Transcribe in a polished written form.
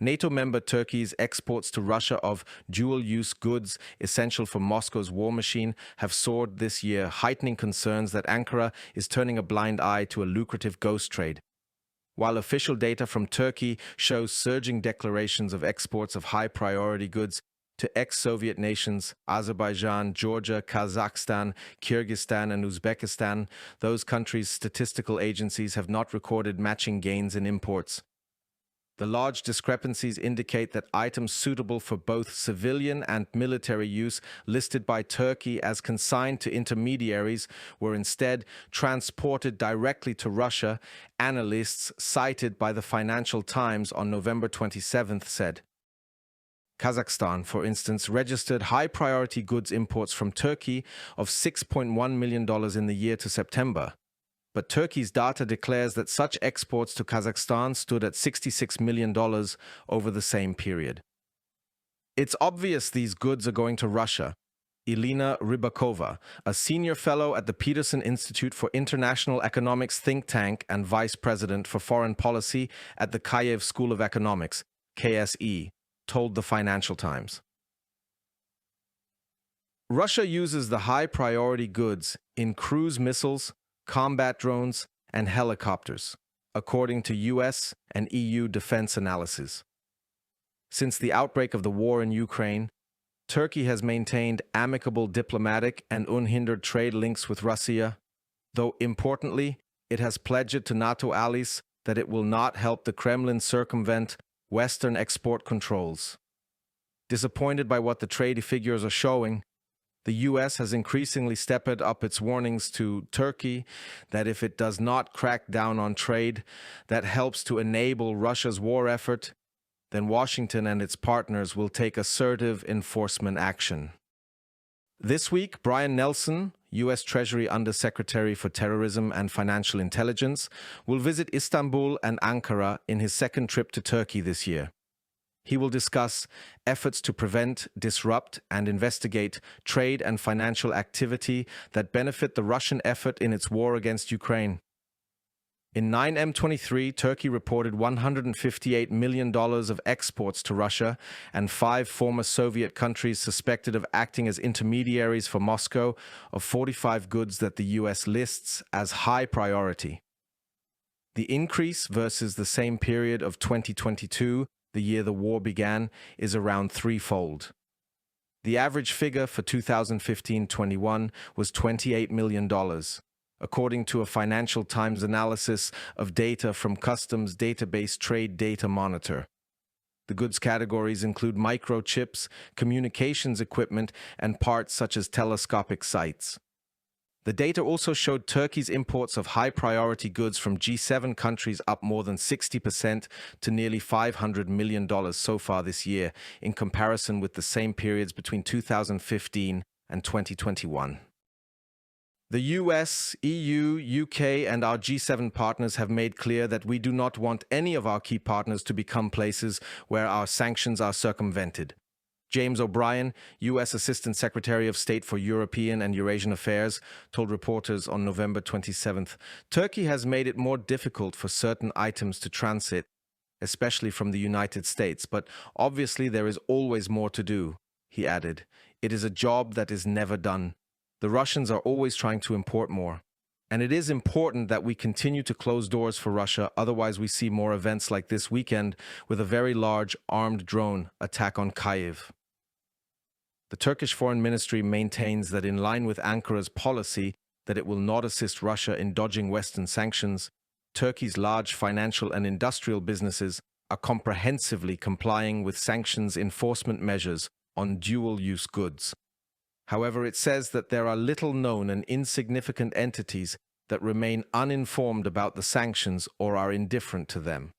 NATO member Turkey's exports to Russia of dual-use goods essential for Moscow's war machine have soared this year, heightening concerns that Ankara is turning a blind eye to a lucrative ghost trade. While official data from Turkey shows surging declarations of exports of high-priority goods to ex-Soviet nations, Azerbaijan, Georgia, Kazakhstan, Kyrgyzstan, and Uzbekistan, those countries' statistical agencies have not recorded matching gains in imports. The large discrepancies indicate that items suitable for both civilian and military use listed by Turkey as consigned to intermediaries were instead transported directly to Russia, analysts cited by the Financial Times on November 27 said. Kazakhstan, for instance, registered high-priority goods imports from Turkey of $6.1 million in the year to September. But Turkey's data declares that such exports to Kazakhstan stood at $66 million over the same period. It's obvious these goods are going to Russia. Elena Rybakova, a senior fellow at the Peterson Institute for International Economics think tank and vice president for foreign policy at the Kyiv School of Economics, KSE, told the Financial Times. Russia uses the high-priority goods in cruise missiles, combat drones, and helicopters, according to US and EU defense analysis. Since the outbreak of the war in Ukraine, Turkey has maintained amicable diplomatic and unhindered trade links with Russia, though importantly, it has pledged to NATO allies that it will not help the Kremlin circumvent Western export controls. Disappointed by what the trade figures are showing, the US has increasingly stepped up its warnings to Turkey that if it does not crack down on trade that helps to enable Russia's war effort, then Washington and its partners will take assertive enforcement action. This week, Brian Nelson, U.S. Treasury Undersecretary for Terrorism and Financial Intelligence, will visit Istanbul and Ankara in his second trip to Turkey this year. He will discuss efforts to prevent, disrupt, and investigate trade and financial activity that benefit the Russian effort in its war against Ukraine. In 9M23, Turkey reported $158 million of exports to Russia, and 5 former Soviet countries suspected of acting as intermediaries for Moscow of 45 goods that the U.S. lists as high priority. The increase versus the same period of 2022, the year the war began, is around threefold. The average figure for 2015-21 was $28 million. According to a Financial Times analysis of data from Customs Database Trade Data Monitor. The goods categories include microchips, communications equipment, and parts such as telescopic sights. The data also showed Turkey's imports of high-priority goods from G7 countries up more than 60% to nearly $500 million so far this year, in comparison with the same periods between 2015 and 2021. The US, EU, UK, and our G7 partners have made clear that we do not want any of our key partners to become places where our sanctions are circumvented. James O'Brien, U.S. Assistant Secretary of State for European and Eurasian Affairs, told reporters on November 27th, Turkey has made it more difficult for certain items to transit, especially from the United States, but obviously there is always more to do, he added. It is a job that is never done. The Russians are always trying to import more. And it is important that we continue to close doors for Russia, otherwise we see more events like this weekend with a very large armed drone attack on Kyiv. The Turkish Foreign Ministry maintains that in line with Ankara's policy that it will not assist Russia in dodging Western sanctions, Turkey's large financial and industrial businesses are comprehensively complying with sanctions enforcement measures on dual-use goods. However, it says that there are little-known and insignificant entities that remain uninformed about the sanctions or are indifferent to them.